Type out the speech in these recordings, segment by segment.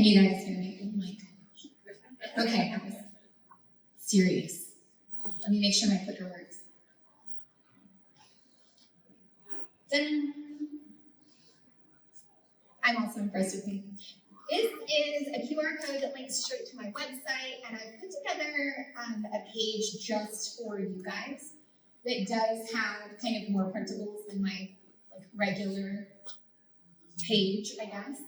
Can you guys hear me? Oh my gosh. Okay, that was serious. Let me make sure my clicker works. Dun. I'm also impressed with me. This is a QR code that links straight to my website, and I've put together a page just for you guys that does have kind of more printables than my regular page, I guess.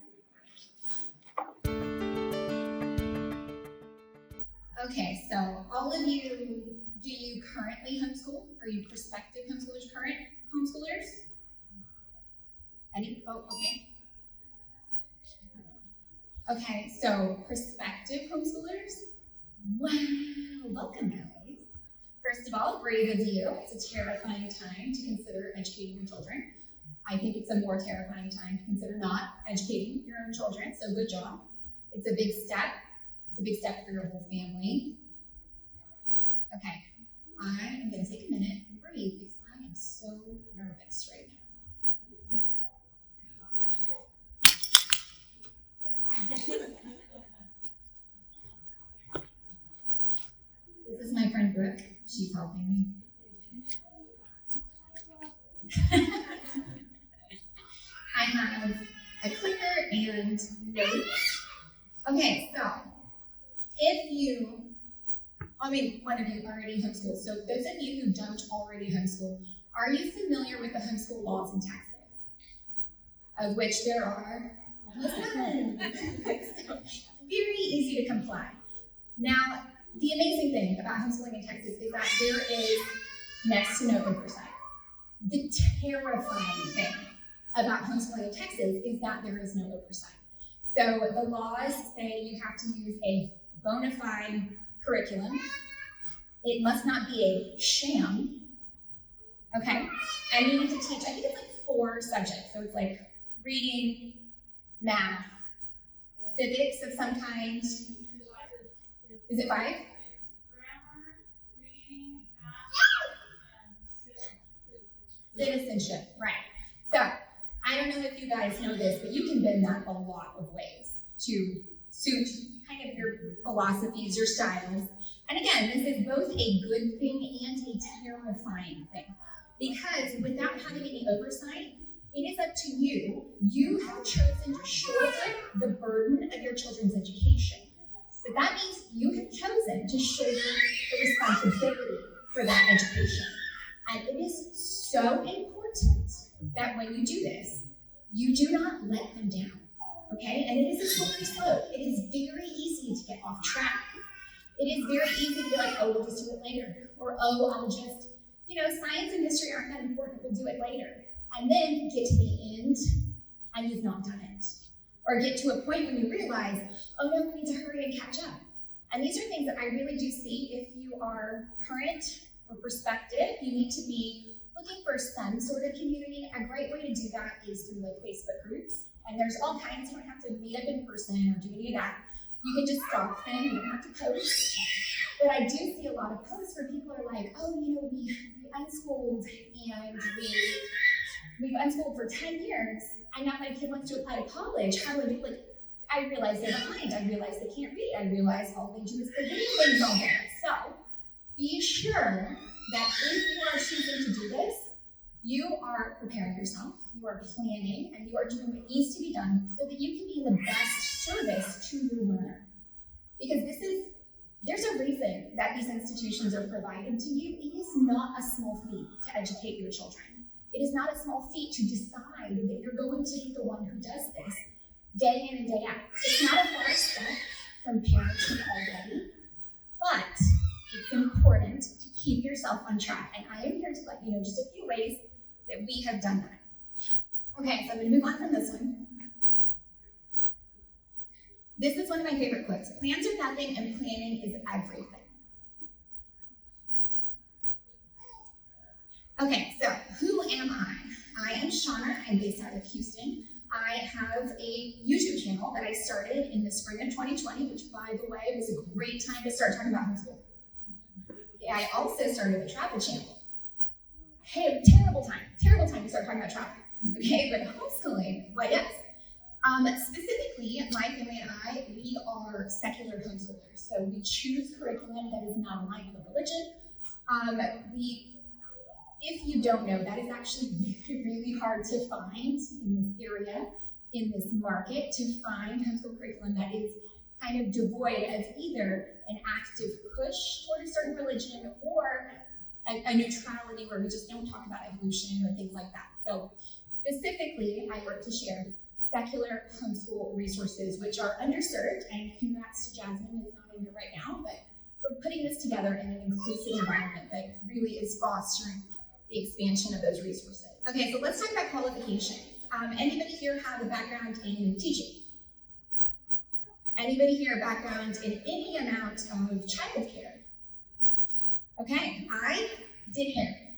Okay, so all of you, do you currently homeschool? Are you prospective homeschoolers, current homeschoolers? Any? Oh, okay. Okay, so prospective homeschoolers? Wow, welcome guys. First of all, brave of you. It's a terrifying time to consider educating your children. I think it's a more terrifying time to consider not educating your own children, so good job. It's a big step. It's a big step for your whole family. Okay, I am going to take a minute and breathe because I am so nervous right now. This is my friend Brooke. She's helping me. I have a clicker and notes. Okay, so if you, one of you already homeschool. So those of you who don't already homeschool, are you familiar with the homeschool laws in Texas? Of which there are very easy to comply. Now, the amazing thing about homeschooling in Texas is that there is next to no oversight. The terrifying thing about homeschooling in Texas is that there is no oversight. So the laws say you have to use a bona fide curriculum. It must not be a sham, okay? And you need to teach, I think it's like 4 subjects. So it's like reading, math, civics of some kind. Is it 5? Grammar, reading, math, and Citizenship, right. So, I don't know if you guys know this, but you can bend that a lot of ways to suit kind of your philosophies, your styles. And again, this is both a good thing and a terrifying thing. Because without having any oversight, it is up to you. You have chosen to shoulder the burden of your children's education. So that means you have chosen to shoulder the responsibility for that education. And it is so important that when you do this, you do not let them down, okay? And it is a slippery slope. It is very easy to get off track. It is very easy to be like, oh, we'll just do it later. Or, oh, I'll just, science and history aren't that important, we'll do it later. And then get to the end, and you've not done it. Or get to a point when you realize, oh no, we need to hurry and catch up. And these are things that I really do see if you are current or prospective. You need to be looking for some sort of community. A great way to do that is through like Facebook groups. And there's all kinds. You don't have to meet up in person or do any of that. You can just stalk them. You don't have to post. But I do see a lot of posts where people are like, oh, we unschooled and we've unschooled for 10 years, and now my kid wants to apply to college. How do I do? I realize they're behind. I realize they can't read. I realize all they do is play video games all day. So be sure that if you are choosing to do this, you are preparing yourself, you are planning, and you are doing what needs to be done so that you can be the best service to your learner. Because there's a reason that these institutions are provided to you. It is not a small feat to educate your children. It is not a small feat to decide that you're going to be the one who does this day in and day out. It's not a far step from parenting already, but it's important to keep yourself on track. And I am here to let you know just a few ways that we have done that. Okay, so I'm going to move on from this one. This is one of my favorite quotes. Plans are nothing and planning is everything. Okay, so who am I? I am Shauna. I'm based out of Houston. I have a YouTube channel that I started in the spring of 2020, which, by the way, was a great time to start talking about homeschool. I also started a travel channel. Hey, terrible time to start talking about travel. Okay, but homeschooling, well, yes. Specifically, my family and I, we are secular homeschoolers. So we choose curriculum that is not aligned with religion. If you don't know, that is actually really, really hard to find in this area, in this market, to find homeschool curriculum that is kind of devoid of either an active push toward a certain religion or a neutrality where we just don't talk about evolution or things like that. So specifically, I work to share secular homeschool resources, which are underserved, and congrats to Jasmine, who's not in here right now, but we're putting this together in an inclusive environment that really is fostering the expansion of those resources. Okay, so let's talk about qualifications. Anybody here have a background in teaching? Anybody here a background in any amount of childcare? Okay, I did hair.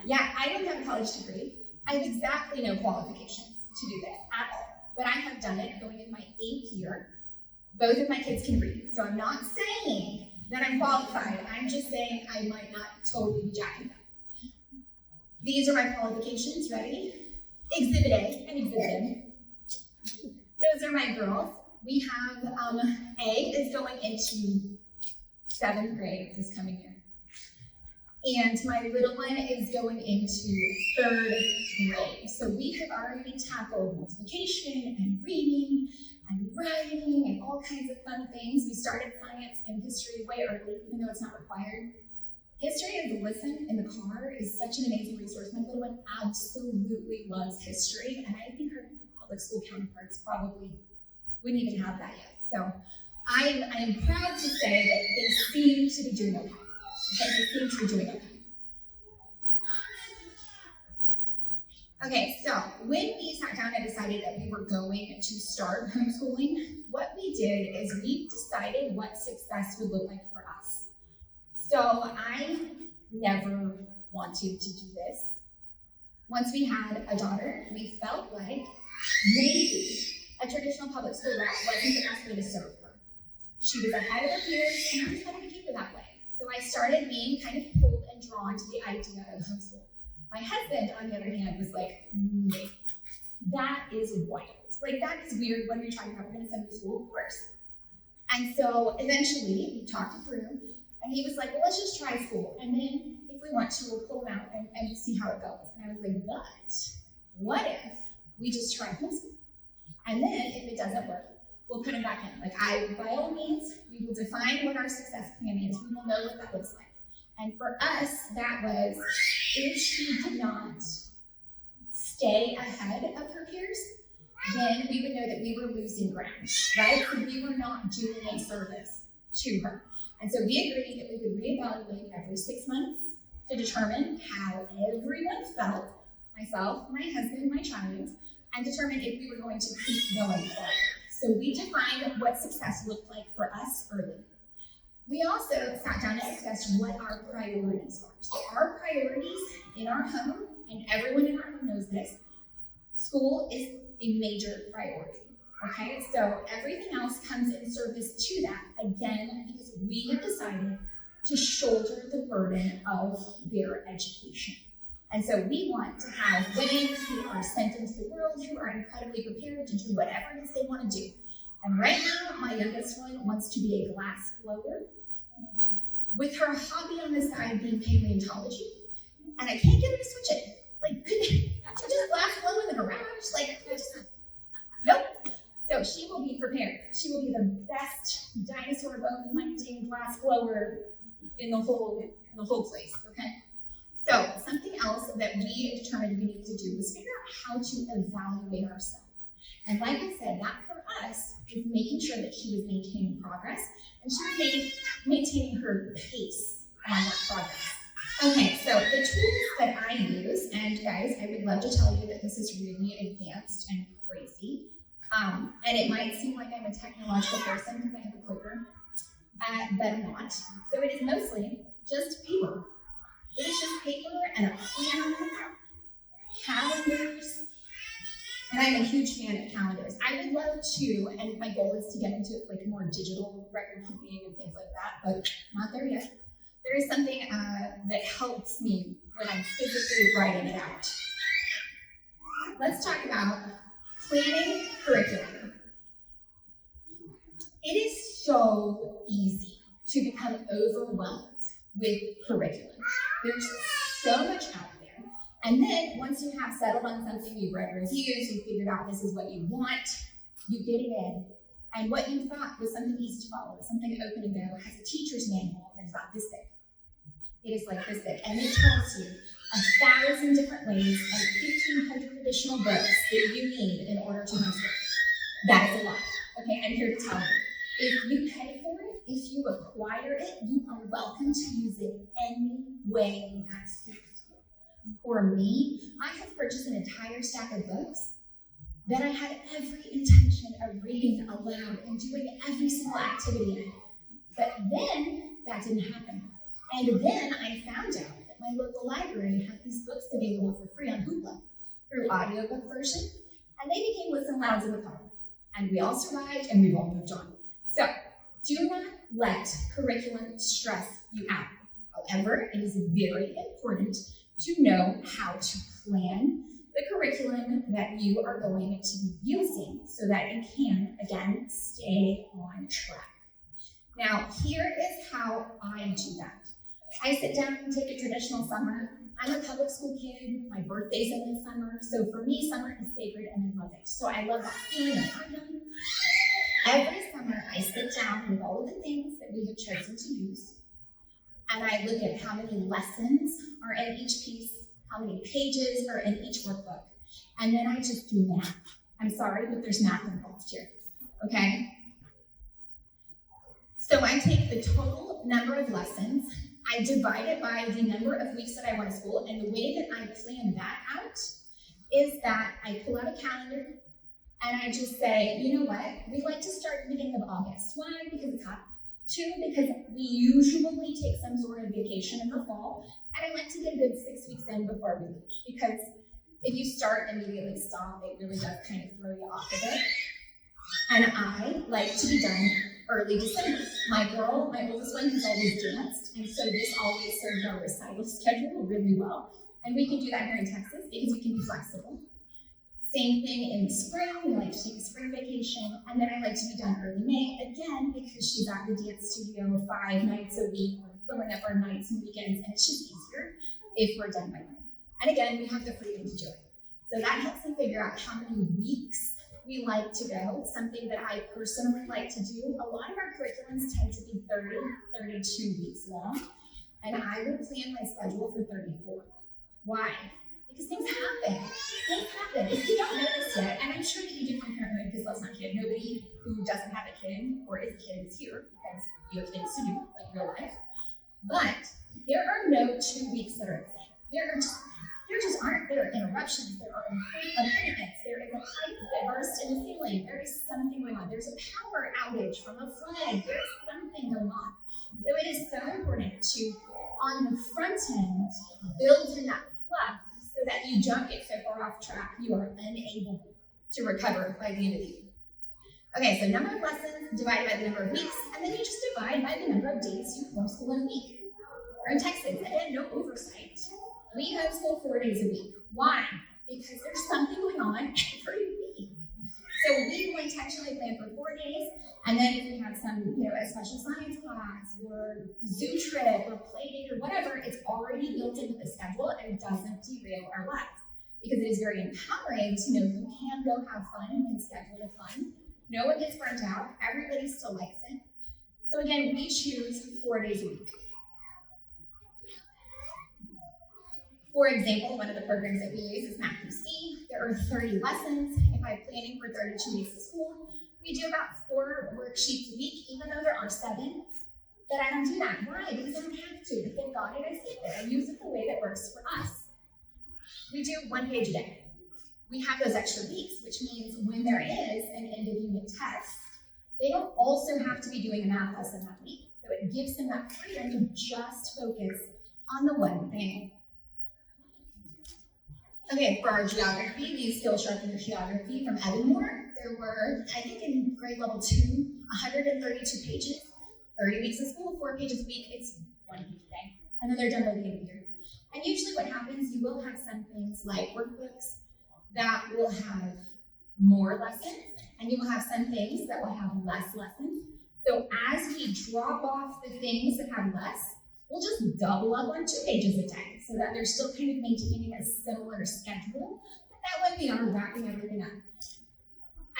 Yeah, I don't have a college degree. I have exactly no qualifications to do this at all, but I have done it going in my 8th year. Both of my kids can read, so I'm not saying that I'm qualified. I'm just saying I might not totally be jacking them. These are my qualifications, ready? Exhibit A and Exhibit M. Those are my girls. We have A is going into 7th grade this coming year. And my little one is going into 3rd grade. So we have already tackled multiplication and reading and writing and all kinds of fun things. We started science and history way early, even though it's not required. History as a listen in the car is such an amazing resource. My little one absolutely loves history, and I think her public school counterparts probably wouldn't even have that yet. So I am proud to say that they seem to be doing okay. They seem to be doing okay. Okay, so when we sat down and decided that we were going to start homeschooling, what we did is we decided what success would look like for us. So I never wanted to do this. Once we had a daughter, we felt like maybe a traditional public school route wasn't the best way to serve her. She was ahead of her peers, and I just wanted to keep her that way. So I started being kind of pulled and drawn to the idea of homeschool. My husband, on the other hand, was like, no, that is wild. Like, that is weird. What are you talking about? We're going to send him to school? Of course. And so eventually, we talked it through, and he was like, well, let's just try school. And then if we want to, we'll pull him out and see how it goes. And I was like, but what if we just try homeschool? And then if it doesn't work, we'll put him back in. Like, by all means, we will define what our success plan is. We will know what that looks like. And for us, that was if she did not stay ahead of her peers, then we would know that we were losing ground, right? So we were not doing a service to her. And so we agreed that we would reevaluate every 6 months to determine how everyone felt, myself, my husband, my child, and determine if we were going to keep going forward. So we defined what success looked like for us early. We also sat down and discussed what our priorities are. So our priorities in our home, and everyone in our home knows this, school is a major priority, okay? So everything else comes in service to that, again, because we have decided to shoulder the burden of their education. And so we want to have women who are sent into the world, who are incredibly prepared to do whatever it is they want to do. And right now, my youngest one wants to be a glass blower, with her hobby on the side being paleontology. And I can't get her to switch it. Like, to just glass blow in the garage, like, nope. So she will be prepared. She will be the best dinosaur bone hunting glass blower in the whole place, okay? So something else that we determined we needed to do was figure out how to evaluate ourselves. And like I said, that for us is making sure that she was maintaining progress and she was maintaining her pace on that progress. Okay, so the tools that I use, and guys, I would love to tell you that this is really advanced and crazy. And it might seem like I'm a technological person because I have a clicker, but I'm not. So it is mostly just paper. It is just paper and a planner, calendars, and I'm a huge fan of calendars. I would love to, and my goal is to get into like more digital record keeping and things like that, but not there yet. There is something that helps me when I'm physically writing it out. Let's talk about Planning curriculum. It is so easy to become overwhelmed with curriculum. There's so much out there. And then once you have settled on something, you've read reviews, you've figured out this is what you want, you get it in. And what you thought was something easy to follow, something open and go, has a teacher's manual that's about this thick. It is like this thick. And it tells you 1,000 different ways and 1,500 additional books that you need in order to homeschool. That is a lot. Okay, I'm here to tell you. If you pay for it, if you acquire it, you are welcome to use it any way that suits you. For me, I have purchased an entire stack of books that I had every intention of reading aloud and doing every single activity in it. But then that didn't happen. And then I found out that my local library had these books available for free on Hoopla through audiobook version, and they became listen louds in the car. And we all survived and we've all moved on. So do not let curriculum stress you out. However, it is very important to know how to plan the curriculum that you are going to be using so that you can, again, stay on track. Now, here is how I do that. I sit down and take a traditional summer. I'm a public school kid. My birthday's in the summer. So for me, summer is sacred and I love it. So I love that feeling of freedom. Every summer, I sit down with all of the things that we have chosen to use, and I look at how many lessons are in each piece, how many pages are in each workbook, and then I just do math. I'm sorry, but there's math involved here, okay? So I take the total number of lessons, I divide it by the number of weeks that I want to school, and the way that I plan that out is that I pull out a calendar, and I just say, you know what? We like to start at the beginning of August. Why? Because it's hot. 2, because we usually take some sort of vacation in the fall. And I like to get a good 6 weeks in before we leave. Because if you start and immediately stop, it really does kind of throw you off of it. And I like to be done early December. My oldest one, has always danced. And so this always served our recital schedule really well. And we can do that here in Texas because we can be flexible. Same thing in the spring, we like to take a spring vacation, and then I like to be done early May, again, because she's at the dance studio 5 nights a week, we're filling up our nights and weekends, and it's just easier if we're done by then. And again, we have the freedom to do it. So that helps me figure out how many weeks we like to go, something that I personally like to do. A lot of our curriculums tend to be 30, 32 weeks long, and I would plan my schedule for 34. Why? Because things happen. Things happen. If you don't know this yet, and I'm sure that you do from parenthood, because let's not kid, nobody who doesn't have a kid or is a kid is here because you have things to do, like real life. But there are no 2 weeks that are the same. There just aren't. There are interruptions. There are appointments. There is a pipe that burst in the ceiling. There is something going on. There's a power outage from a flood. There's something going on. So it is so important to, on the front end, build in that fluff so that you don't get so far off track you are unable to recover by the end of the year. Okay, so number of lessons divided by the number of weeks, and then you just divide by the number of days you homeschool in a week. We're in Texas, again, no oversight. We homeschool 4 days a week. Why? Because there's something going on every week. So we will intentionally plan for 4 days, and then if we have some, a special science class or zoo trip or play date or whatever, it's already built into the schedule and it doesn't derail our lives. Because it is very empowering to know you can go have fun, you can schedule it fun. No one gets burnt out, everybody still likes it. So again, we choose 4 days a week. For example, one of the programs that we use is Math UC. There are 30 lessons. If I'm planning for 32 weeks of school, we do about 4 worksheets a week, even though there are 7. But I don't do that. Why? Because I don't have to. But thank God I skip it. I use it the way that works for us. We do 1 page a day. We have those extra weeks, which means when there is an end of unit test, they don't also have to be doing a math lesson that week. So it gives them that freedom to just focus on the one thing. Okay, for our geography, we still sharpen your geography from Evanmore. There were, I think in grade level 2, 132 pages, 30 weeks of school, 4 pages a week. It's 1 page a day. And then they're done by the end of the year. And usually what happens, you will have some things like workbooks that will have more lessons, and you will have some things that will have less lessons. So as we drop off the things that have less, we'll just double up on 2 pages a day so that they're still kind of maintaining a similar schedule, but that way we are wrapping everything up.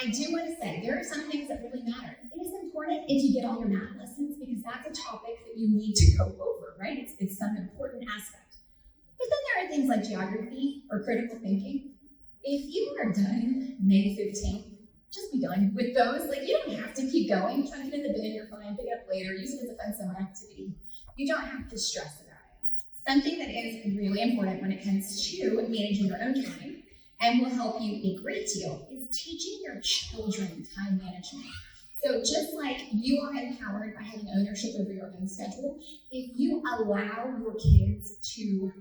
I do want to say there are some things that really matter. It is important if you get all your math lessons because that's a topic that you need to go over, right? It's some important aspect. But then there are things like geography or critical thinking. If you are done May 15th, just be done with those. Like, you don't have to keep going. Chuck it in the bin, you're fine, pick it up later, use it as a fun summer activity. You don't have to stress about it. Something that is really important when it comes to managing your own time and will help you a great deal is teaching your children time management. So just like you are empowered by having ownership over your own schedule, if you allow your kids to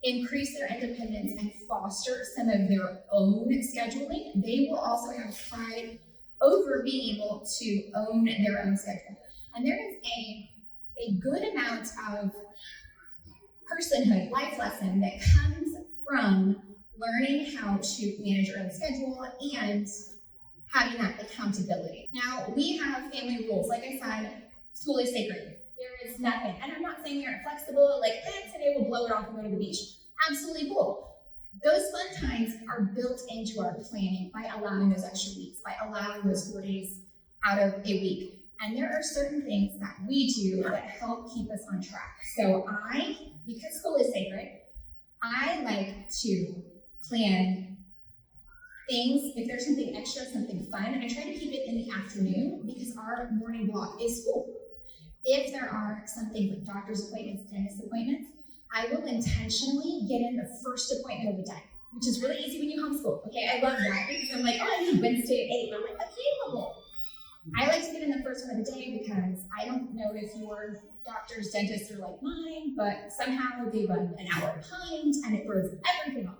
increase their independence and foster some of their own scheduling, they will also have pride over being able to own their own schedule. And there is a good amount of personhood, life lesson that comes from learning how to manage your own schedule and having that accountability. Now, we have family rules. Like I said, school is sacred. There is nothing. And I'm not saying you're inflexible, like, today we'll blow it off and go to the beach. Absolutely cool. Those fun times are built into our planning by allowing those extra weeks, by allowing those 4 days out of a week. And there are certain things that we do that help keep us on track. So because school is sacred, I like to plan things. If there's something extra, something fun, I try to keep it in the afternoon because our morning block is school. If there are some things like doctor's appointments, dentist appointments, I will intentionally get in the first appointment of the day, which is really easy when you homeschool. Okay, I love that because I'm like, I need Wednesday at 8. I'm like, available. I like to get in the first one of the day because I don't know if your doctors, dentists are like mine, but somehow they run an hour behind and it throws everything off.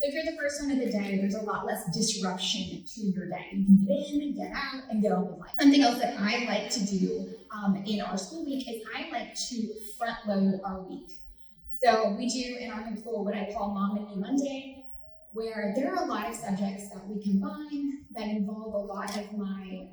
So if you're the first one of the day, there's a lot less disruption to your day. You can get in, get out, and get on with life. Something else that I like to do in our school week is I like to front load our week. So we do in our homeschool what I call Mom and Me Monday, where there are a lot of subjects that we combine that involve a lot of my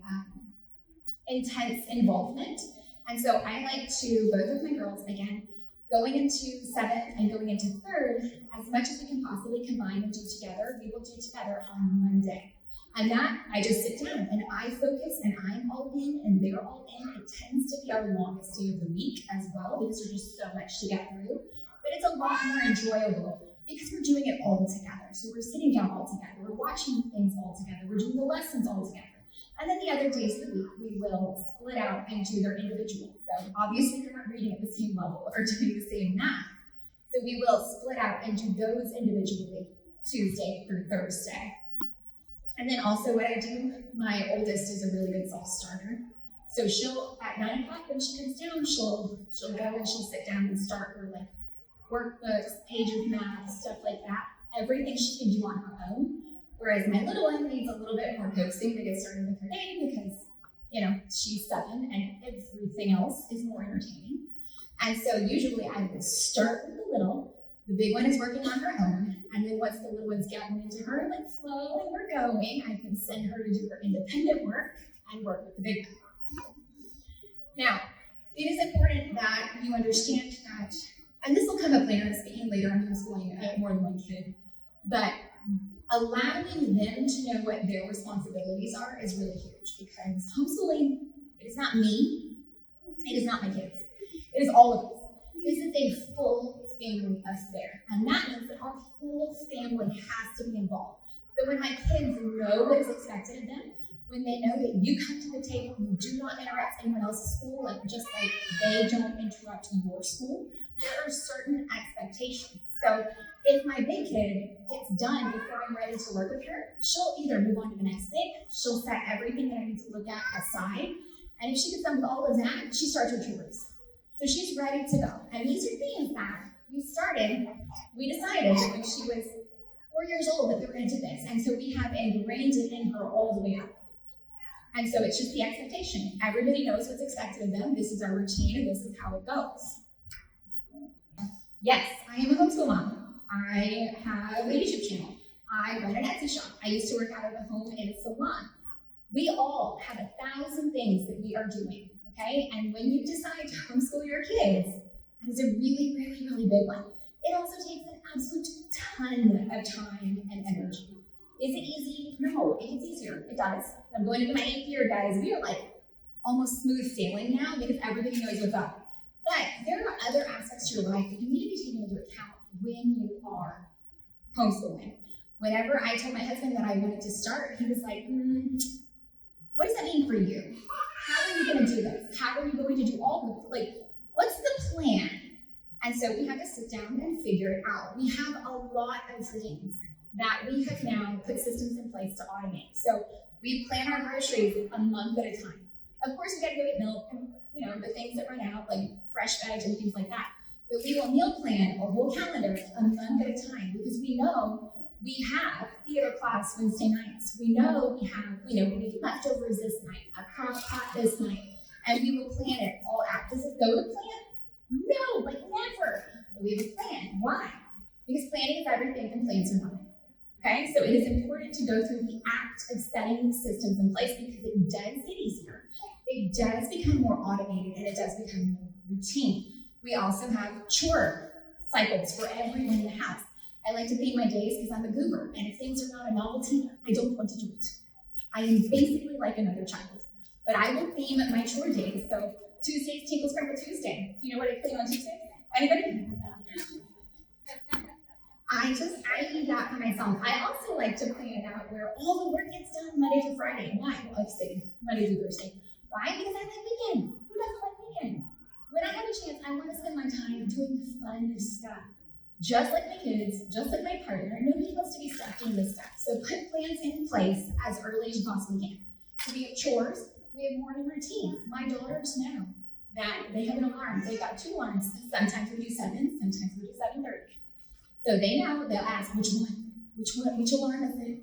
intense involvement. And so I like to, both of my girls, again, going into 7th and going into 3rd, as much as we can possibly combine and do together, we will do together on Monday. And that, I just sit down and I focus and I'm all in and they're all in. It tends to be our longest day of the week as well because there's just so much to get through. But it's a lot more enjoyable because we're doing it all together. So we're sitting down all together, we're watching things all together, we're doing the lessons all together. And then the other days of the week, we will split out and do their individual. So obviously you're not reading at the same level or doing the same math. So we will split out and do those individually Tuesday through Thursday. And then also what I do, my oldest is a really good self-starter. So she'll, at 9 o'clock when she comes down, she'll go and she'll sit down and start her like workbooks, pages of math, stuff like that. Everything she can do on her own. Whereas my little one needs a little bit more coaxing to get started with her day because, she's 7 and everything else is more entertaining. And so usually I would start with the little, the big one is working on her own, and then once the little one's gotten into her like flow and we're going, I can send her to do her independent work and work with the big one. Now, it is important that you understand that, and this will come up later, I'm speaking later on homeschooling more than one kid, but allowing them to know what their responsibilities are is really huge because homeschooling, it is not me, it is not my kids, it is all of us. This is a full family affair, and that means that our whole family has to be involved. So when my kids know what is expected of them, when they know that you come to the table, you do not interrupt anyone else's school, like just like they don't interrupt your school, there are certain expectations. So if my big kid gets done before I'm ready to work with her, she'll either move on to the next thing, she'll set everything that I need to look at aside, and if she gets done with all of that, she starts her tours. So she's ready to go. And these are things that we decided when she was 4 years old that we were going to do this. And so we have ingrained it in her all the way up. And so it's just the expectation. Everybody knows what's expected of them. This is our routine and this is how it goes. Yes, I am a homeschool mom. I have a YouTube channel. I run an Etsy shop. I used to work out of the home in a salon. We all have 1,000 things that we are doing, okay? And when you decide to homeschool your kids, that is a really, really, really big one. It also takes an absolute ton of time and energy. Is it easy? No, it gets easier. It does. I'm going into my 8th year, guys. We are like almost smooth sailing now because everybody knows what's up. But there are other aspects to your life that you need to be taking into account when you are homeschooling. Whenever I told my husband that I wanted to start, he was like, what does that mean for you? How are you going to do this? How are you going to do all of it? Like, what's the plan? And so we had to sit down and figure it out. We have a lot of things that we have now put systems in place to automate. So we plan our groceries a month at a time. Of course, we got to go get milk and, the things that run out, like fresh veg and things like that. But we will meal plan a whole calendar a month at a time because we know we have theater class Wednesday nights. We know we have, we need leftovers this night, a crock pot this night, and we will plan it all out. Does it go to plan? No, like never. But we have a plan. Why? Because planning is everything and plans are nothing. Okay, so it is important to go through the act of setting these systems in place because it does get easier. It does become more automated and it does become more routine. We also have chore cycles for everyone in the house. I like to theme my days because I'm a goober, and if things are not a novelty, I don't want to do it. I am basically like another child, but I will theme my chore days. So Tuesday's Tinkle Sprinkle Tuesday. Do you know what I clean on Tuesday? Anybody? I need that for myself. I also like to plan it out where all the work gets done Monday to Friday. Why? Well, I say Monday to Thursday. Why? Because I like weekends. Who doesn't like weekends? When I have a chance, I want to spend my time doing fun stuff. Just like my kids, just like my partner, nobody wants to be stuck doing this stuff. So put plans in place as early as you possibly can. So we have chores, we have morning routines. My daughters know that they have an alarm. They've got 2 alarms. Sometimes we do 7, sometimes we do 7:30. So they know, they'll ask, which alarm is it?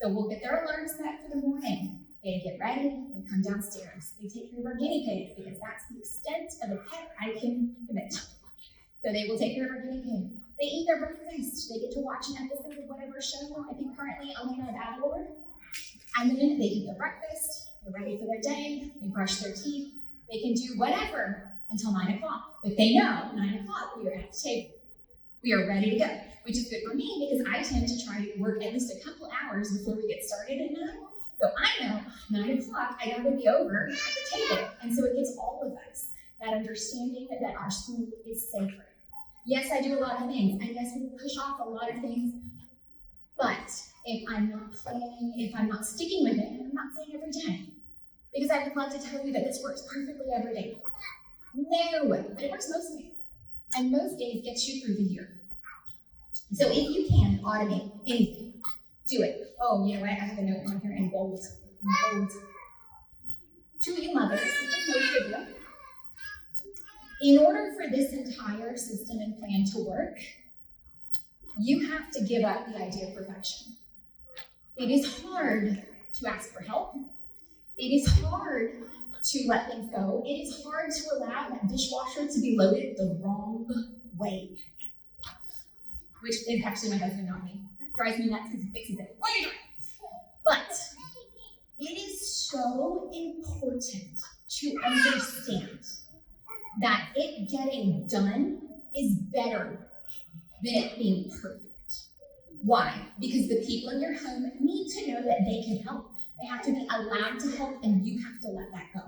So we'll get their alarm set for the morning. They get ready, they come downstairs. They take care of our guinea pigs because that's the extent of a pet I can commit. So they will take care of our guinea pig. They eat their breakfast. They get to watch an episode of whatever show. I think currently Elena of Avalor. And the minute they eat their breakfast, they're ready for their day, they brush their teeth, they can do whatever until 9 o'clock. But they know 9 o'clock, we are at the table. We are ready to go, which is good for me because I tend to try to work at least a couple hours before we get started at 9. So I know 9 o'clock, I gotta be over at the table. And so it gives all of us that understanding that our school is sacred. Yes, I do a lot of things, and yes, we push off a lot of things, but if I'm not planning, if I'm not sticking with it, and I'm not saying every day, because I would love to tell you that this works perfectly every day. No, but it works most days, and most days gets you through the year. So if you can automate anything, do it. Oh, you know what, I have a note on here in bold. To you mothers, just most of you, in order for this entire system and plan to work, you have to give up the idea of perfection. It is hard to ask for help. It is hard to let things go. It is hard to allow that dishwasher to be loaded the wrong way. Which is actually my husband, not me. It drives me nuts because he fixes it. What are you doing? But it is so important to understand that it getting done is better than it being perfect. Why? Because the people in your home need to know that they can help. They have to be allowed to help, and you have to let that go.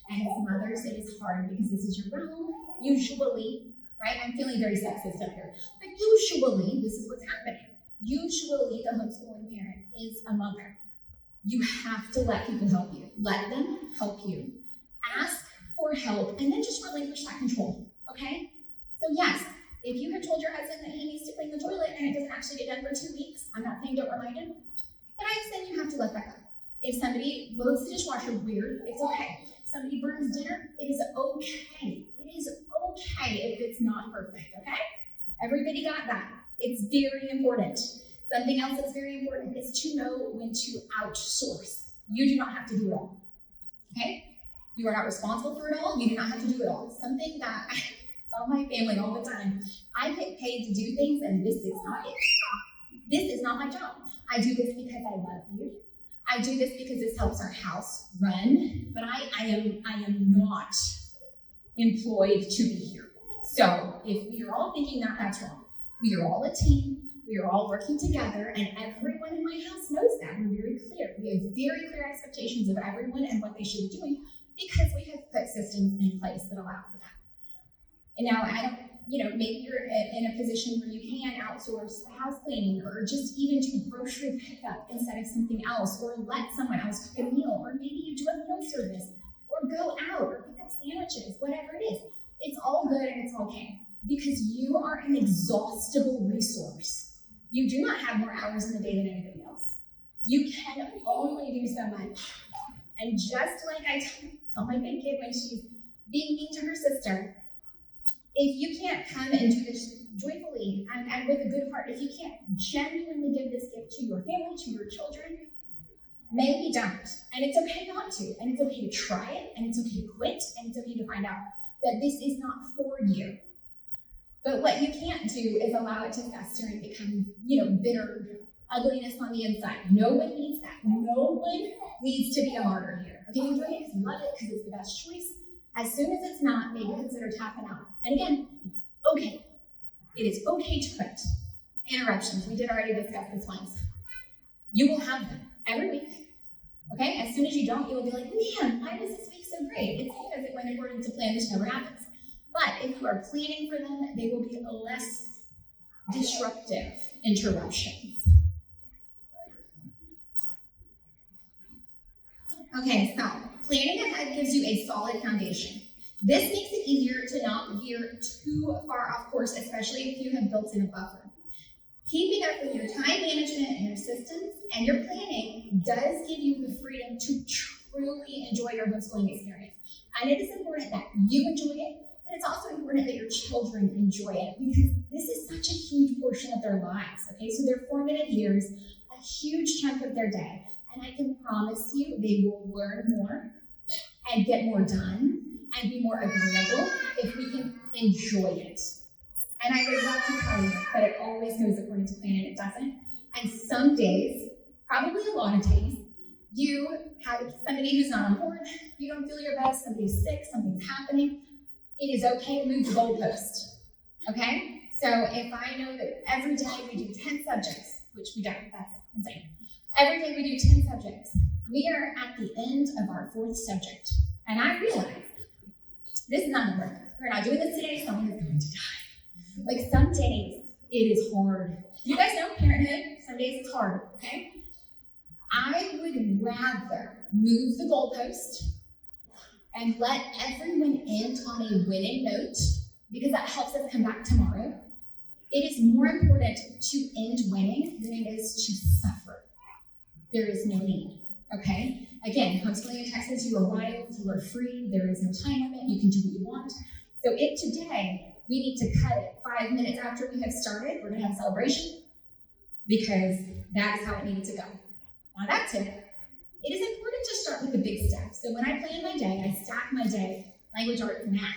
And as mothers, it is hard because this is your realm. Usually, right? I'm feeling very sexist up here, but usually this is what's happening. Usually the homeschooling parent is a mother. You have to let people help you. Let them help you. Ask for help, and then just relinquish that control, okay? So yes, if you have told your husband that he needs to clean the toilet and it doesn't actually get done for 2 weeks, I'm not saying don't remind him, but I'm saying you have to let that go. If somebody loads the dishwasher weird, it's okay. If somebody burns dinner, it is okay. It is okay if it's not perfect, okay? Everybody got that. It's very important. Something else that's very important is to know when to outsource. You do not have to do it all, okay? You are not responsible for it all. You do not have to do it all. Something that I tell my family all the time, I get paid to do things and this is not it. This is not my job. I do this because I love you. I do this because this helps our house run, but I am not employed to be here. So if we are all thinking that that's wrong, we are all a team, we are all working together, and everyone in my house knows that. We're very clear. We have very clear expectations of everyone and what they should be doing because we have put systems in place that allow for that. And now, I don't, maybe you're in a position where you can outsource house cleaning or just even do grocery pickup instead of something else, or let someone else cook a meal, or maybe you do a meal service, or go out or pick up sandwiches, whatever it is. It's all good and it's okay because you are an exhaustible resource. You do not have more hours in the day than anybody else. You can only do so much. And just like I tell my big kid when she's being mean to her sister, if you can't come and do this joyfully and with a good heart, if you can't genuinely give this gift to your family, to your children, maybe don't. And it's okay not to. And it's okay to try it, and it's okay to quit, and it's okay to find out that this is not for you. But what you can't do is allow it to fester and become, bitter ugliness on the inside. No one needs that. No one needs to be a martyr here. Okay, you do it because you love it, because it's the best choice. As soon as it's not, maybe consider tapping out. And again, it's okay. It is okay to quit. Interruptions, we did already discuss this once. You will have them every week. Okay, as soon as you don't, you will be like, man, why was this week so great? It's because it went according to plan, which never happens. But if you are planning for them, they will be less disruptive interruptions. Okay, so planning ahead gives you a solid foundation. This makes it easier to not veer too far off course, especially if you have built in a buffer. Keeping up with your time management and your systems and your planning does give you the freedom to truly enjoy your homeschooling experience. And it is important that you enjoy it, but it's also important that your children enjoy it because this is such a huge portion of their lives, okay? So their formative years, a huge chunk of their day. And I can promise you they will learn more and get more done and be more agreeable if we can enjoy it. And I would love to tell you that it always goes according to plan and it doesn't. And some days, probably a lot of days, you have somebody who's not on board, you don't feel your best, somebody's sick, something's happening. It is okay to move the goalpost, okay? So if I know that every day we do 10 subjects, which we don't, that's insane. Every day we do 10 subjects. We are at the end of our 4th subject. And I realize this is not gonna work. We're not doing this today, someone is going to die. Like some days, it is hard. You guys know parenthood, some days it's hard, okay? I would rather move the goalpost and let everyone end on a winning note because that helps us come back tomorrow. It is more important to end winning than it is to suffer. There is no need, okay? Again, homeschooling in Texas, you are wild, you are free, there is no time limit, you can do what you want. So if today we need to cut it 5 minutes after we have started, we're gonna have a celebration because that is how it needed to go. Now that's it. It is important to start with the big steps. So when I plan my day, I stack my day, language, art, and math.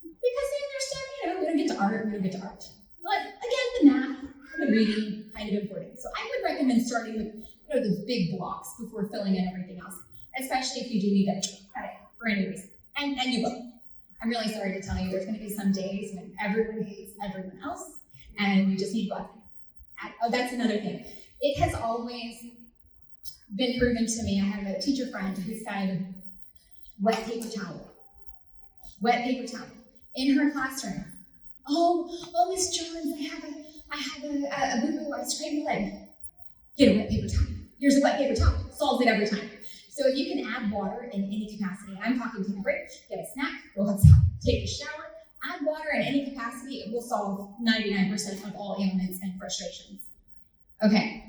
Because the other stuff, we don't get to art, we don't get to art. But again, the math and the reading, kind of important. So I would recommend starting with those big blocks before filling in everything else, especially if you do need to cut it for any reason. And you will. I'm really sorry to tell you, there's gonna be some days when everyone hates everyone else, and you just need to go out there. Oh, that's another thing. It has always been proven to me. I have a teacher friend who said, wet paper towel. Wet paper towel. In her classroom. Oh, Miss Jones, I have a boo-boo, I scraped my leg. Get a wet paper towel. Here's a wet paper towel. Solves it every time. So if you can add water in any capacity, and I'm talking take a break, get a snack, go outside, take a shower, add water in any capacity, it will solve 99% of all ailments and frustrations. Okay.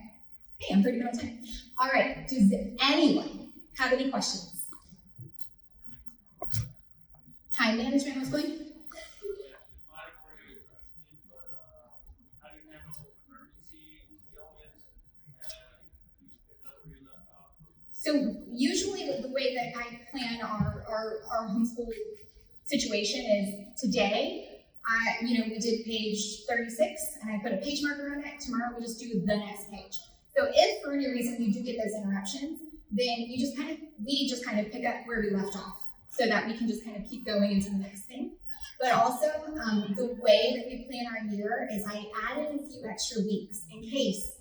Hey, I'm pretty good on time. All right, does anyone have any questions? Time management, homeschooling? So usually the way that I plan our homeschool situation is today we did page 36 and I put a page marker on it. Tomorrow we'll just do the next page. So if for any reason you do get those interruptions, then we just kind of pick up where we left off so that we can just kind of keep going into the next thing. But also, the way that we plan our year is I added a few extra weeks in case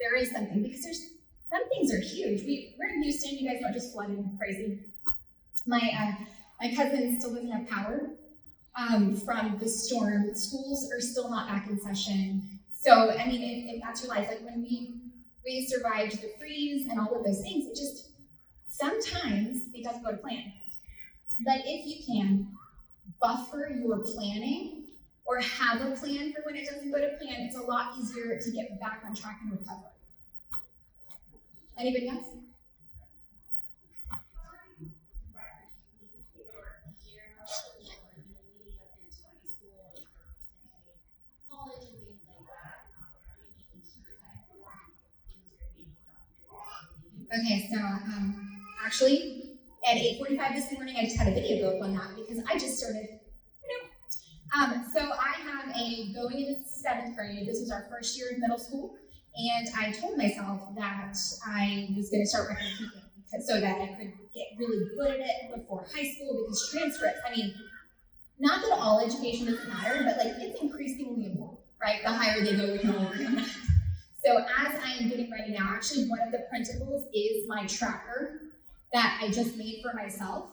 there is something, because some things are huge. We're in Houston, you guys know, just flooding crazy. My cousin still doesn't have power from the storm. Schools are still not back in session. So, I mean, if that's your life, like when we survived the freeze and all of those things, it just, sometimes it doesn't go to plan. But if you can buffer your planning or have a plan for when it doesn't go to plan, it's a lot easier to get back on track and recover. Anybody else? Okay, so actually at 8:45 this morning, I just had a video go up on that because I just started, so I have going into 7th grade, this was our first year of middle school, and I told myself that I was going to start record keeping so that I could get really good at it before high school, because transcripts, I mean, not that all education doesn't matter, but like it's increasingly important, right? The higher they go, we can all agree on that. So as I am getting ready now, actually one of the printables is my tracker that I just made for myself.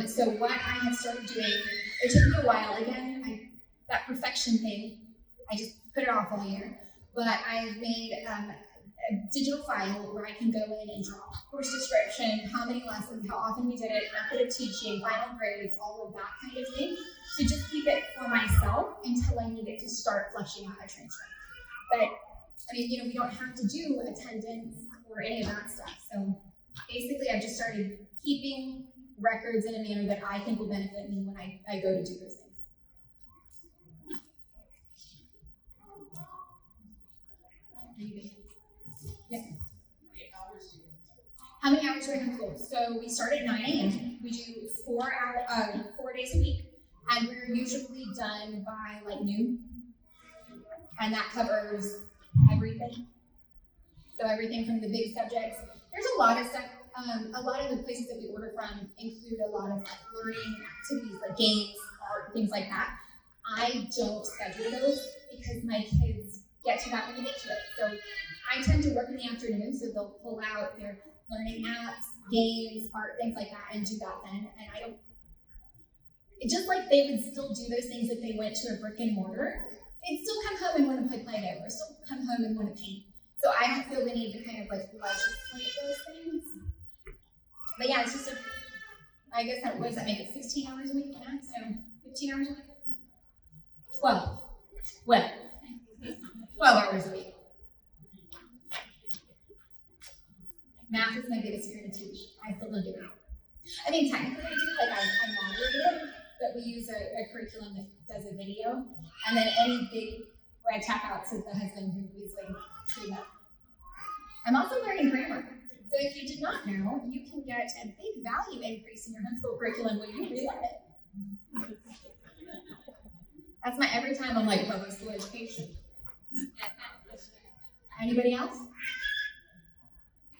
So what I have started doing, it took me a while, again, that perfection thing, I just put it off all year, but I've made a digital file where I can go in and drop course description, how many lessons, how often we did it, method of teaching, final grades, all of that kind of thing, to just keep it for myself until I need it to start fleshing out a transcript. But I mean, we don't have to do attendance or any of that stuff. So basically, I've just started keeping records in a manner that I think will benefit me when I go to do those things. Are you good? Yep. How many hours do I homeschool? So we start at 9 a.m. We do 4 days a week, and we're usually done by like noon. And that covers everything. So everything from the big subjects. There's a lot of stuff. A lot of the places that we order from include a lot of learning activities like games, art, things like that. I don't schedule those because my kids get to that when they get to it. So I tend to work in the afternoon, so they'll pull out their learning apps, games, art, things like that, and do that then. And I don't, it's just like they would still do those things if they went to a brick and mortar. They'd still come home and want to play Play-Doh, or still come home and want to paint. So I don't feel the need to kind of like legislate those things. But yeah, it's just I guess what does that make it, 16 hours a week? Yeah, so 15 hours a week? 12. Well, 12 hours a week. Math is my biggest fear to teach. I still don't do it. I mean, technically I do, like I moderate it, but we use a curriculum that does a video, and then any big, where I tap out to the husband who is like, doing that. I'm also learning grammar. So if you did not know, you can get a big value increase in your homeschool curriculum when you relearn it. That's my every time I'm like public school education. Anybody else?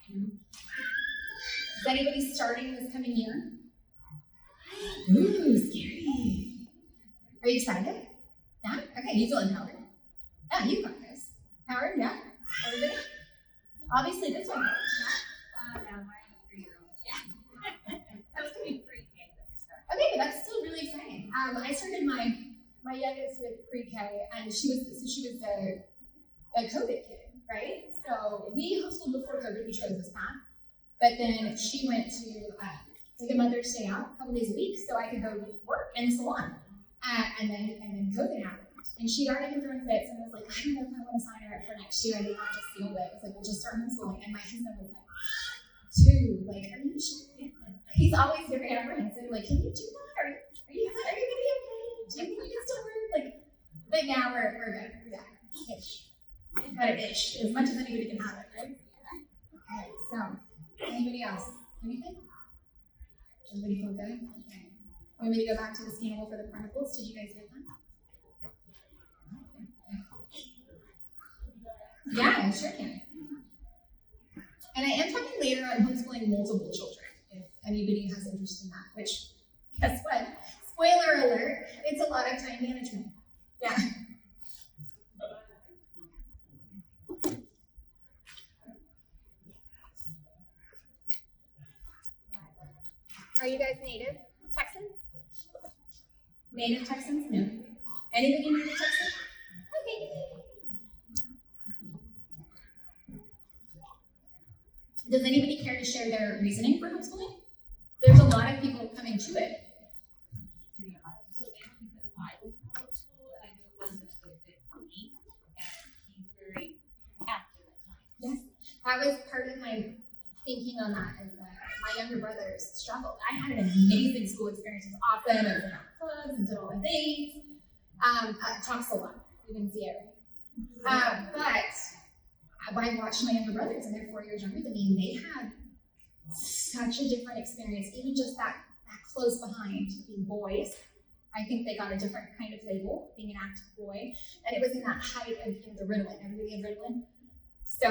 Is anybody starting this coming year? Ooh, scary. Are you excited? Yeah? Okay, you feel empowered? Yeah, you got this. Empowered, yeah? Everybody? Obviously this one works, yeah? No, mine is 3-year-olds. Yeah. I was going to be pre-K at the start. Okay, but that's still really exciting. I started my youngest with pre-K, and she was a COVID kid, right? So we homeschooled before COVID, we chose this path. But then she went to like a Mother's Day out a couple days a week, so I could go work in the salon. And then COVID happened. And she'd already been throwing fits, and I was like, I don't know if I want to sign her up for next year. I did not just feel it. I was like, we'll just start homeschooling. And my husband was like, dude, like, are you sure? He's always very apprehensive. Like, can you do that? Are you gonna be okay? Do you think you can still work? Like, but now we're good. We're good. Ish. But ish, as much as anybody can have it, right? Okay, so anybody else? Anything? Everybody feel good? Okay. Want me to go back to the scannable for the printables? Did you guys get them? Yeah, I sure can. And I am talking later on homeschooling multiple children, if anybody has interest in that, which, guess what? Spoiler alert, it's a lot of time management. Yeah. Are you guys native Texans? Native Texans? No. Anybody native Texan? Okay. Does anybody care to share their reasoning for homeschooling? There's a lot of people coming to it. So mainly because I was in homeschool and I knew it wasn't a good fit for me, and he's very active at times. Yes, that was part of my thinking on that. Is that my younger brothers struggled. I had an amazing school experience. It was awesome. I was in our clubs and did all the things. Talks a lot. You didn't see it, right? But I watched my younger brothers, and they're 4 years younger than me, and they had such a different experience. Even just that close behind being boys. I think they got a different kind of label, being an active boy, and it was in that height of the Ritalin, everybody had Ritalin. So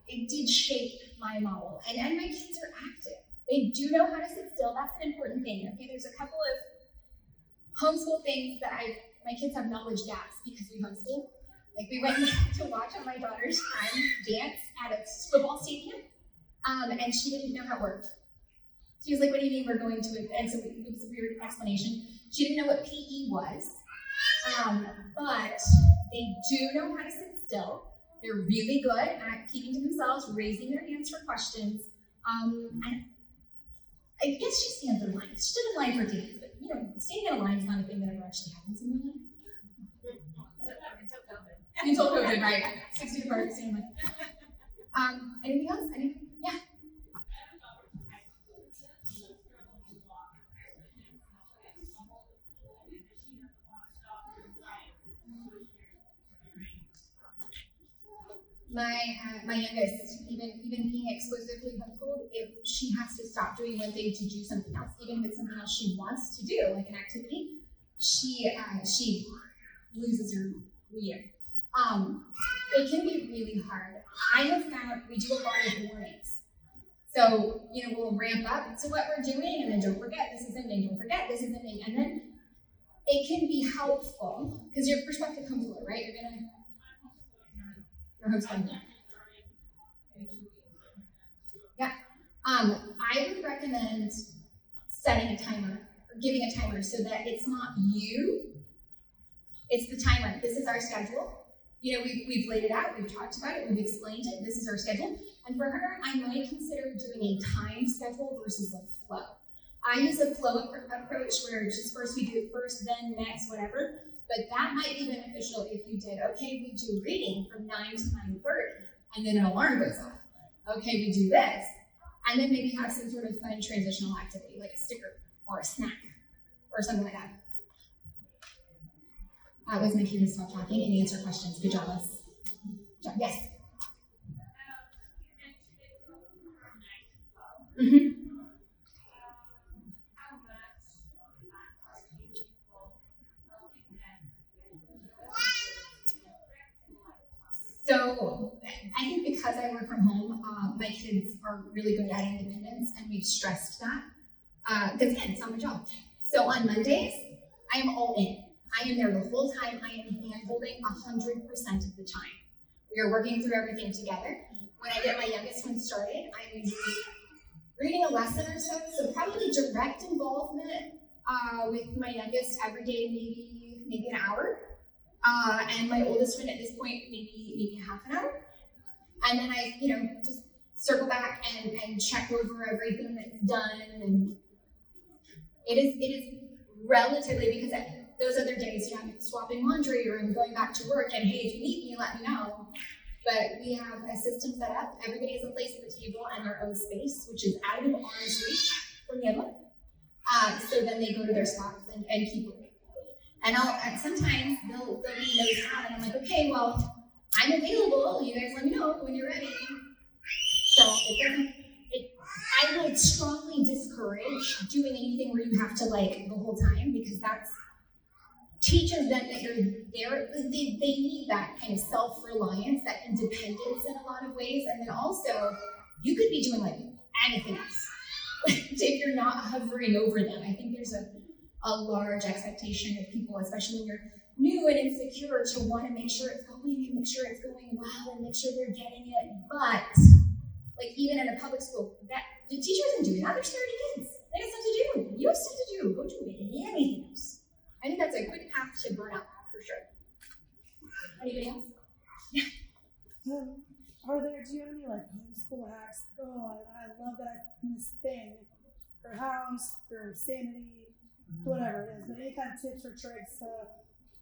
it did shape my model, and my kids are active. They do know how to sit still. That's an important thing. Okay, there's a couple of homeschool things that my kids have knowledge gaps because we homeschool. Like we went to watch on my daughter's time dance at a football stadium, and she didn't know how it worked. She was like, "What do you mean we're going to it?" And so it was a weird explanation. She didn't know what PE was, but they do know how to sit still. They're really good at keeping to themselves, raising their hands for questions. And I guess she stands in line. She stood in line for dance, but standing in a line is not a thing that ever actually happens in real life. Until COVID. Until COVID, right? 6 feet apart, standing in line. Anything else? Yeah. My youngest, even being exclusively homeschooled, if she has to stop doing one thing to do something else, even if it's something else she wants to do, like an activity, she loses her leader. It can be really hard. I have found we do a lot of warnings. So, we'll ramp up to what we're doing, and then don't forget this is ending, don't forget this is ending, and then it can be helpful because you're prospective homeschooler, right? You're homeschooling. Yeah. I would recommend setting a timer or giving a timer so that it's not you, it's the timer. This is our schedule. We've laid it out, we've talked about it, we've explained it, this is our schedule. And for her, I might consider doing a time schedule versus a flow. I use a flow approach where just first we do it first, then next, whatever. But that might be beneficial if you did, okay, we do reading from 9 to 9:30, and then an alarm goes off. Okay, we do this, and then maybe have some sort of fun transitional activity, like a sticker or a snack or something like that. Was my cue to stop talking and answer questions. Good job, Les. Yes. Mm-hmm. So I think because I work from home, my kids are really good at independence, and we've stressed that. Because again, it's not my job. So on Mondays, I am all in. I am there the whole time. I am hand-holding 100% of the time. We are working through everything together. When I get my youngest one started, I'm usually reading a lesson or so probably direct involvement with my youngest every day, maybe an hour. And my oldest one at this point, maybe half an hour. And then I, just circle back and check over everything that's done. And it is relatively, because those other days, I'm swapping laundry or I'm going back to work, and hey, if you need me, let me know. But we have a system set up. Everybody has a place at the table and their own space, which is out of arm's reach from the other. So then they go to their spots and keep working. And sometimes they'll be noticed out, and I'm like, okay, well, I'm available. You guys let me know when you're ready. So I would strongly discourage doing anything where you have to the whole time, because teaches them that you're there. They need that kind of self-reliance, that independence in a lot of ways. And then also, you could be doing like anything else if you're not hovering over them. I think there's a large expectation of people, especially when you're new and insecure, to want to make sure it's going and make sure it's going well and make sure they're getting it. But like even in a public school, that the teacher isn't doing that. They're scared of kids. They got stuff to do. You have stuff to do. Go do anything else. I think that's a quick path to burnout for sure. Anybody else? Yeah. Do you have any like homeschool hacks? Oh, I love that I found this thing for house, for sanity, whatever it is. But any kind of tips or tricks to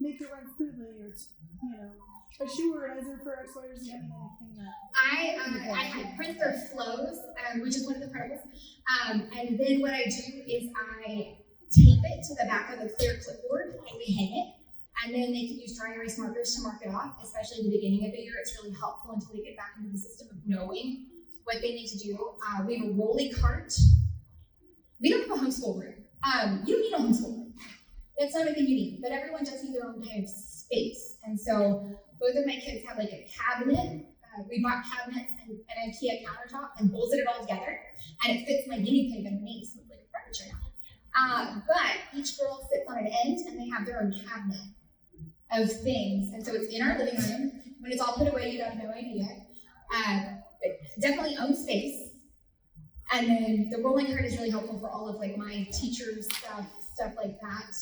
make it run smoothly, or a shoe organizer for X, Y, or Z. I mean, anything that. I had Printer Flows, which is one of the printables. And then what I do is I tape it to the back of the clear clipboard and we hang it. And then they can use dry erase markers to mark it off, especially at the beginning of the year. It's really helpful until they get back into the system of knowing what they need to do. We have a rolly cart. We don't have a homeschool room. You don't need a homeschool room. That's not a thing you need, but everyone does need their own kind of space. And so both of my kids have like a cabinet. We bought cabinets and an IKEA countertop and bolted it all together. And it fits my guinea pig underneath, so it's like furniture now. But each girl sits on an end and they have their own cabinet of things. And so it's in our living room. When it's all put away, you have no idea. But definitely own space. And then the rolling cart is really helpful for all of like my teacher stuff like that.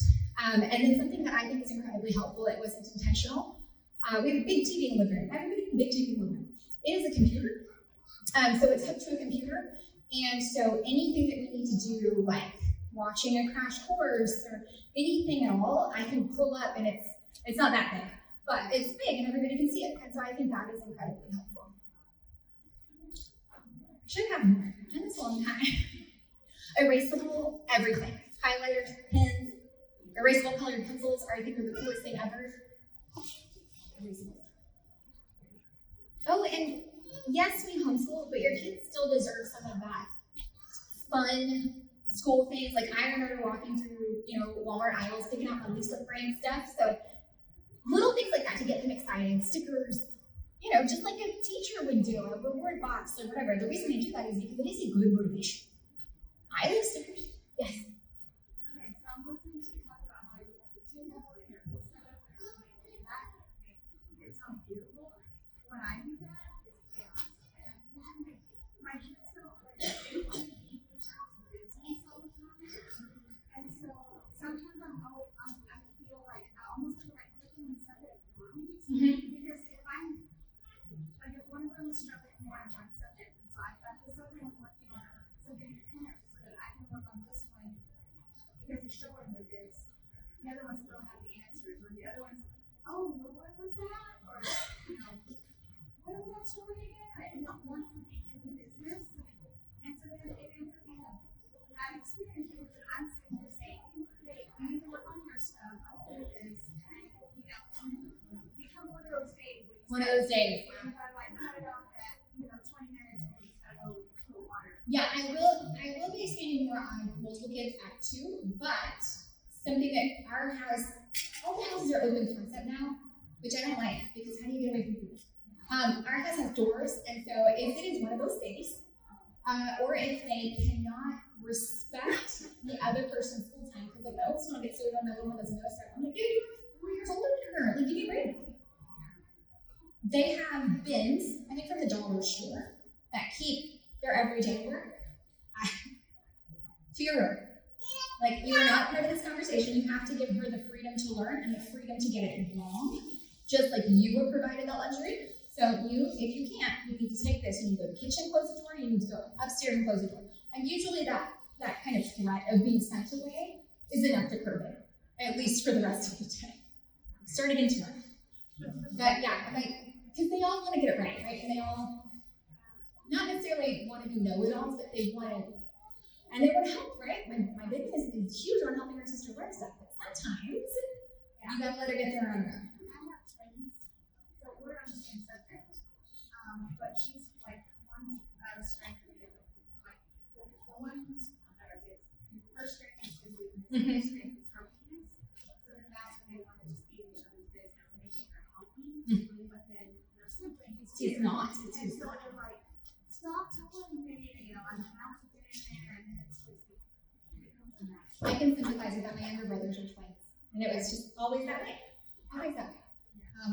And then something that I think is incredibly helpful, it wasn't intentional. We have a big TV in the living room. Everybody has a big TV in the living room. It is a computer. So it's hooked to a computer. And so anything that we need to do, like watching a crash course or anything at all, I can pull up, and it's not that big, but it's big and everybody can see it. And so I think that is incredibly helpful. Should have more. I've done this a long time. Erasable everything. Highlighters, pens, erasable colored pencils are, I think, are the coolest thing ever. Erasable. Oh, and yes, we homeschool, but your kids still deserve some of that fun school things. Like I remember walking through, Walmart aisles, picking out my leaflet frame stuff. So little things like that to get them excited. Stickers, just like a teacher would do, a reward box or whatever. The reason I do that is because it is a good motivation. I like stickers. Yes. Okay, so I'm listening to you talk about how you have the two people here. It sounds beautiful. When I do that, it's chaos. And my kids don't like they want to keep themselves busy all the time. And so sometimes I feel like I almost feel like putting in separate rooms. Because if one of them is struggling more in one subject, and so I've got this other one working on something independent so that I can work on this one because he's struggling with this. The other ones don't have the answers, or the other ones, oh, well, what was that? Or, what was that story again? I don't want to be in the business. And so then it ends up being a bad experience because I'm sitting here saying, hey, you need to work on your stuff, I'll do this. And, it becomes one of those days. One of those days. Where you gotta like cut it off at 20 minutes and you just gotta go to the water. Yeah, I will be expanding more on multiple kids Act 2, but something that all the houses are open concept now, which I don't like, because how do you get away from people? Our house has doors, and so if it is one of those days, or if they cannot respect the other person's school time, because like my oldest one gets so young, my little one doesn't know stuff. I'm like, dude, you're 4 years older than her. Like, give me a break. They have bins, I think from the dollar store, that keep their everyday work to your room. Like, you are not part of this conversation. You have to give her the freedom to learn and the freedom to get it wrong, just like you were provided that luxury. So if you can't, you need to take this. You need to go to the kitchen, close the door. You need to go upstairs and close the door. And usually that kind of threat of being sent away is enough to curb it, at least for the rest of the day. Start again tomorrow. But yeah, because they all want to get it right? And they all not necessarily want to be know-it-alls, but they want to, and they want to help, right? My business is huge on helping her sister learn stuff, but sometimes you gotta let her get there on her own. I have twins, so we're on the same subject. But she's like one's got a strength of it. Like the one who's her strength is weakness, her strength is her weakness. So then that's when they want I can sympathize with that. My younger brothers are twins, and it was just always that way. Always that way.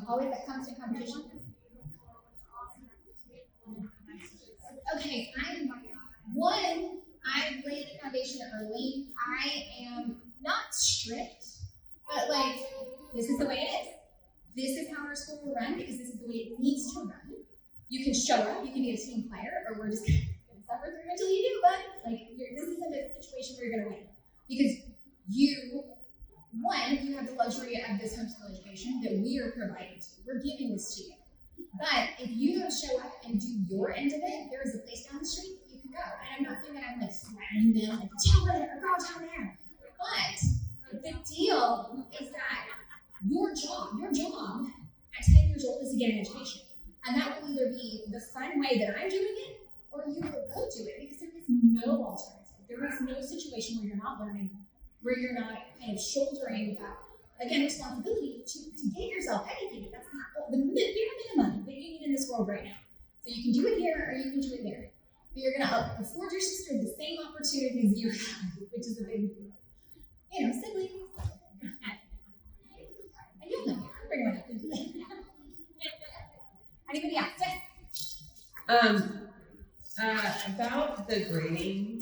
Always that constant competition. Okay, I laid the foundation early. I am not strict, but like, this is the way it is. This is how our school will run because this is the way it needs to run. You can show up, you can be a team player, or we're just gonna suffer through until you do, but like, this isn't a situation where you're gonna win. Because you have the luxury of this homeschool education that we are providing to you. We're giving this to you. But if you don't show up and do your end of it, there is a place down the street that you can go. And I'm not saying that I'm like threatening them, like, chill there or go down there. But the deal is that your job at 10 years old is to get an education. And that will either be the fun way that I'm doing it, or you will go do it, because there is no alternative. There is no situation where you're not learning, where you're not kind of shouldering that, again, responsibility to get yourself educated. That's the bare minimum that you need in this world right now. So you can do it here or you can do it there. But you're going to afford your sister the same opportunities you have, which is a big, siblings. And you'll know. Bring one up. Anybody else? Yes. About the grading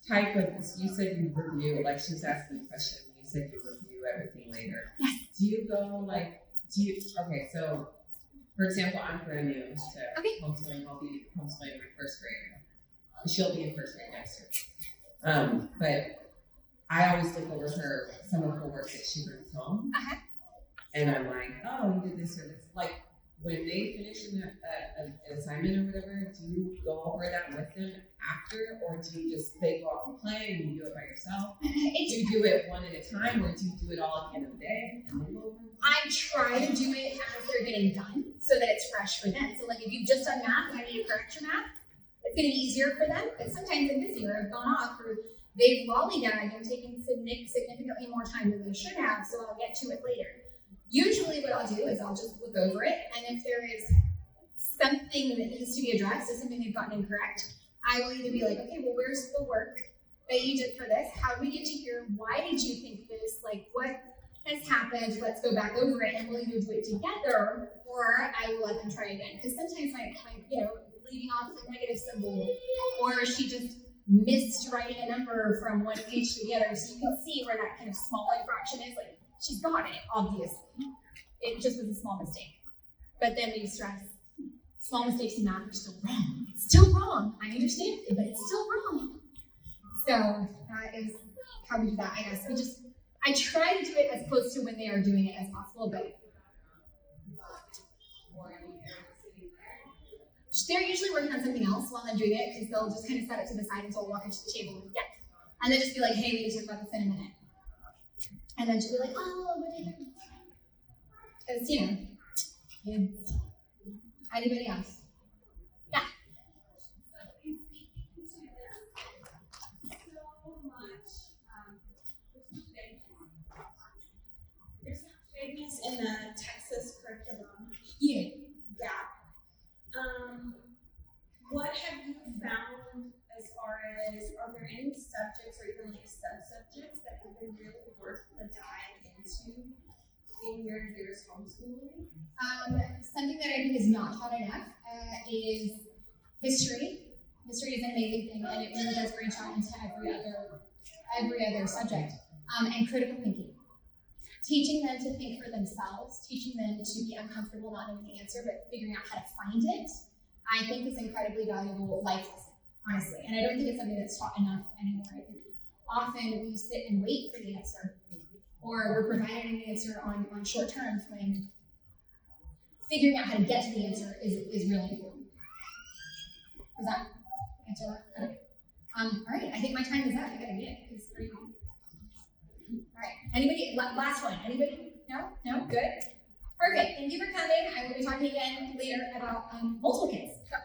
type of, you said you review, like she was asking a question, you said you review everything later. Yes. Do you go okay, so for example, I'm brand new to homeschooling. I'll be homeschooling my first grader. She'll be in first grade next year. But I always look over some of her work that she brings home. Uh-huh. And I'm like, oh, you did this or this. Like, when they finish an assignment or whatever, do you go over that with them after, or do you just, they go off and play and you do it by yourself? Do you do it one at a time, or do you do it all at the end of the day and then go over? I try to do it as they're getting done so that it's fresh for them. So like if you've just done math and I need to correct your math, it's going to be easier for them. But sometimes in this year, I've gone off or they've lollygagged and taken significantly more time than they should have, so I'll get to it later. Usually what I'll do is I'll just look over it, and if there is something that needs to be addressed or something they've gotten incorrect, I will either be like, okay, well, where's the work that you did for this? How did we get to here? Why did you think this? Like, what has happened? Let's go back over it, and we'll either do it together, or I will let them try again. Because sometimes my leaving off the negative symbol, or she just missed writing a number from one page to the other, so you can see where that kind of small infraction is. Like, she's got it, obviously. It just was a small mistake. But then we stress, small mistakes in math are still wrong. It's still wrong. I understand it, but it's still wrong. So that is how we do that, I guess. I try to do it as close to when they are doing it as possible, but they're usually working on something else while I'm doing it, because they'll just kind of set it to the side until I walk into the table and and then just be like, hey, we need to talk about this in a minute. And then she'll be like, oh, what did you do? Because, kids. Anybody else? Yeah. There's changes in the Texas curriculum Yeah. gap. What have you found as far as, are there any subjects or even like sub-subjects that have been really worth the dive into in your years homeschooling? Something that I think is not taught enough is history. History is an amazing thing, and it really does branch out into every other subject. And critical thinking. Teaching them to think for themselves, teaching them to be uncomfortable not knowing the answer, but figuring out how to find it, I think is incredibly valuable life lesson, honestly. And I don't think it's something that's taught enough anymore. I think often we sit and wait for the answer, or we're provided an answer on short terms when figuring out how to get to the answer is really important. Does that answer that? Okay. All right, I think my time is up. I gotta get it. It's pretty long. All right, anybody, last one, anybody? No, good. Perfect, thank you for coming. I will be talking again later about multiple kids. Go.